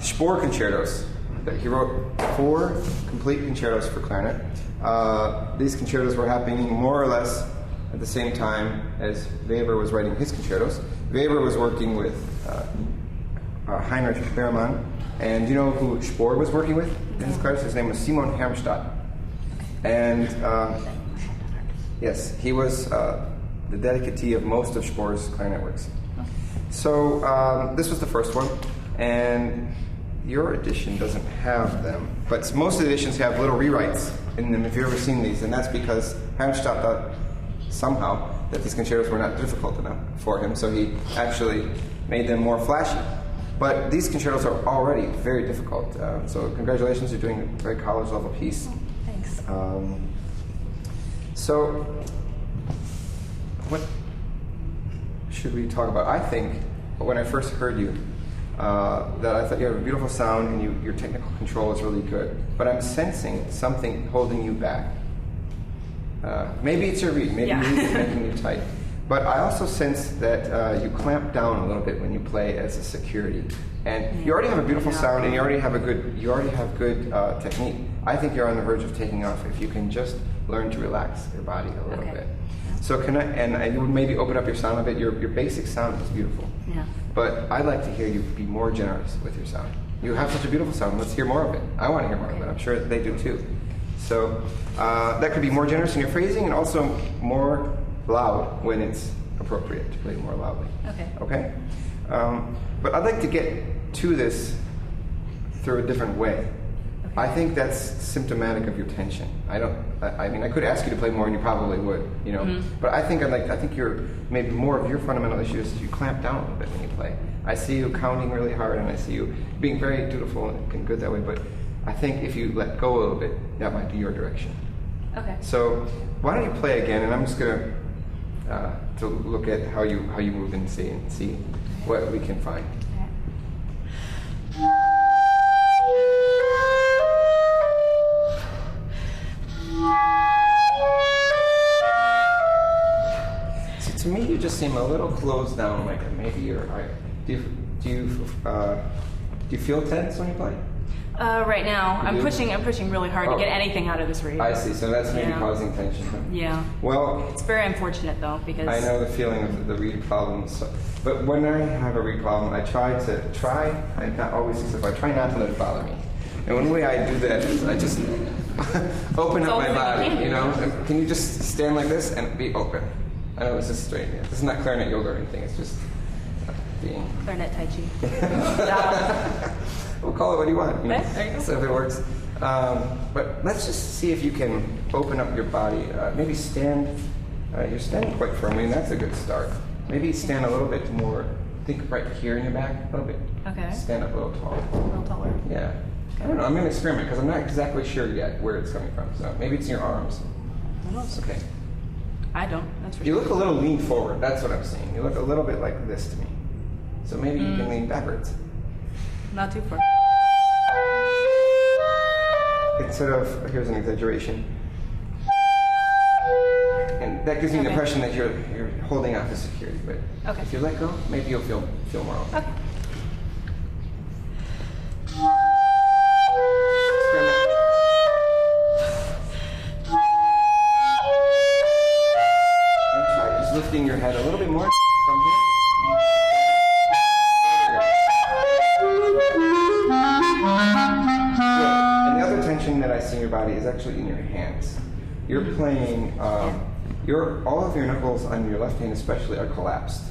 Spohr concertos. He wrote 4 complete concertos for clarinet. These concertos were happening more or less at the same time as Weber was writing his concertos. Weber was working with Heinrich Behrmann, and do you know who Spohr was working with in his clarinets? His name was Simon Hermstadt. And yes, he was the dedicatee of most of Spohr's clarinet works. So this was the first one, and your edition doesn't have them, but most of the editions have little rewrites in them if you've ever seen these, and that's because Hermstadt thought somehow that these concertos were not difficult enough for him, so he actually made them more flashy. But these concertos are already very difficult, so congratulations, you're doing a very college-level piece. Oh, thanks. So, what should we talk about? I think, when I first heard you, that I thought you have a beautiful sound and your technical control is really good. But I'm sensing something holding you back. Maybe it's your reed, maybe it's making you tight. But I also sense that you clamp down a little bit when you play as a security. And you already have a beautiful sound, and you already have good technique. I think you're on the verge of taking off if you can just learn to relax your body a little bit. So and you would maybe open up your sound a bit. Your basic sound is beautiful. Yeah. But I'd like to hear you be more generous with your sound. You have such a beautiful sound. Let's hear more of it. I want to hear more of it. I'm sure they do too. So that could be more generous in your phrasing and also more loud when it's appropriate to play more loudly. Okay. Okay? But I'd like to get to this through a different way. Okay. I think that's symptomatic of your tension. I mean, I could ask you to play more, and you probably would, you know. Mm-hmm. But I think you're maybe more of your fundamental issue is you clamp down a little bit when you play. I see you counting really hard, and I see you being very dutiful and good that way. But I think if you let go a little bit, that might be your direction. Okay. So why don't you play again? And I'm just gonna to look at how you move and see what we can find. To me, you just seem a little closed down, like maybe you're. Do you feel tense when you play? Right now, I'm pushing really hard to get anything out of this reed. I see. So that's maybe causing tension. Huh? Yeah. Well, it's very unfortunate though, because I know the feeling of the reed problems. But when I have a reed problem, I I'm not always successful. I try not to let it bother me. And one way I do that is I just open up my body. You know, can you just stand like this and be open? I know this is strange. This is not clarinet yoga or anything. It's just being clarinet tai chi. We'll call it what you want. You know? There you go. So if it works. But let's just see if you can open up your body. Maybe stand. You're standing quite firmly, and that's a good start. Maybe stand a little bit more. Think right here in your back a little bit. Okay. Stand up a little taller. A little taller. Yeah. Okay. I don't know. I'm going to experiment because I'm not exactly sure yet where it's coming from. So maybe it's in your arms. Okay. I don't. That's for You look a little lean forward. That's what I'm seeing. You look a little bit like this to me. So maybe you can lean backwards. Not too far. Instead of, here's an exaggeration. And that gives me the Okay. impression that you're holding out to security. But Okay. if you let go, maybe you'll feel more open. Okay. Experiment. And try just lifting your head a little bit more from here. Good. And the other tension that I see in your body is actually in your hands. You're playing, all of your knuckles on your left hand especially are collapsed.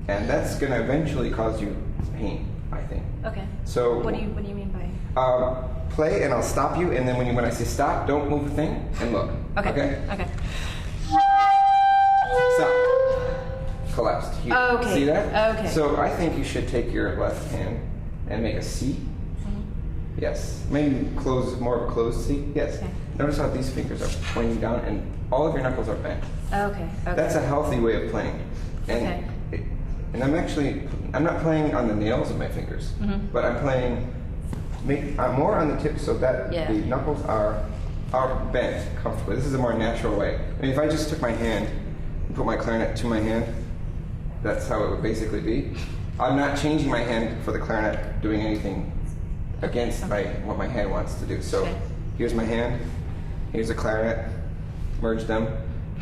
And that's going to eventually cause you pain, I think. Okay. So What do you mean by? play and I'll stop you, and then when I say stop, don't move a thing and look. Okay. Okay? Okay. Stop. Collapsed. Here. Okay. See that? Okay. So I think you should take your left hand and make a C. Yes. Maybe more of a closed C. Yes. Okay. Notice how these fingers are pointing down and all of your knuckles are bent. Okay. Okay. That's a healthy way of playing. And and I'm not playing on the nails of my fingers, but I'm playing more on the tips so that the knuckles are bent comfortably. This is a more natural way. I mean, if I just took my hand and put my clarinet to my hand, that's how it would basically be. I'm not changing my hand for the clarinet, doing anything against what my hand wants to do. So here's my hand, here's the clarinet, merge them,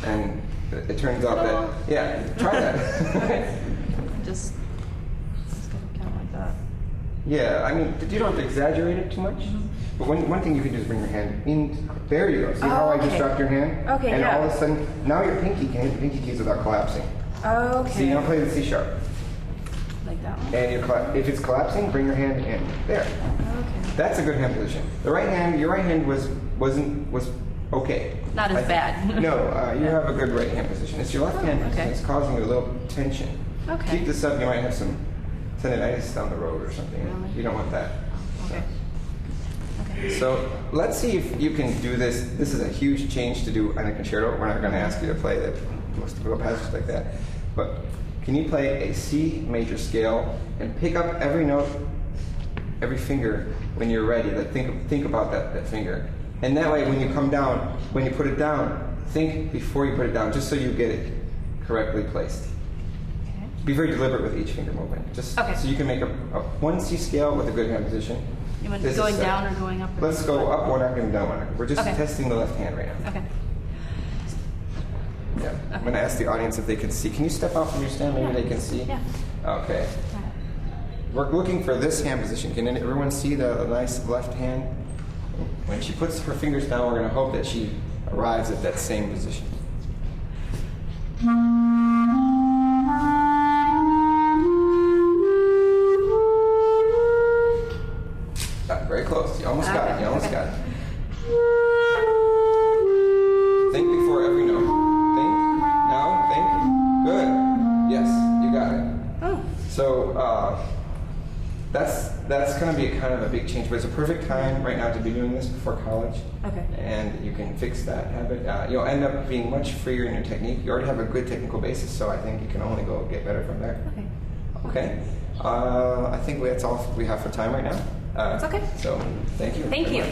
and it turns out that, try that. Just kind of like that. Yeah, I mean, you don't have to exaggerate it too much. But one thing you can do is bring your hand in. There you go. See how I just dropped your hand? Okay, and all of a sudden, now your pinky can hit the pinky keys without collapsing. Okay. See, now play the C sharp. Like that one. And if it's collapsing, bring your hand in. There. Okay. That's a good hand position. Your right hand was okay. Not as bad. No, you have a good right hand position. It's your left hand that's causing you a little tension. Okay. Keep this up, you might have some tendinitis down the road or something. Really? You don't want that. Okay. Okay. So let's see if you can do this. This is a huge change to do on a concerto. We're not going to ask you to play that most typical passages like that. But can you play a C major scale and pick up every note, every finger when you're ready? Like think about that finger. And that way when you come down, when you put it down, think before you put it down, just so you get it correctly placed. Okay. Be very deliberate with each finger movement. Just so you can make a 1 C scale with a good hand position. You want going down or going up? Let's go up one octave and down one octave. We're just testing the left hand right now. Okay. Yeah. I'm going to ask the audience if they can see. Can you step out from your stand? Maybe they can see? Yeah. Okay. We're looking for this hand position. Can everyone see the nice left hand? When she puts her fingers down, we're going to hope that she arrives at that same position. Very close. You almost got it. You almost got it. Think before every note. Think. Now. Think. Good. Yes, you got it. Oh. So that's going to be kind of a big change, but it's a perfect time right now to be doing this before college. Okay. And you can fix that habit. You'll end up being much freer in your technique. You already have a good technical basis, so I think you can only go get better from there. Okay. Okay. I think that's all we have for time right now. It's okay. So, thank you. Thank you.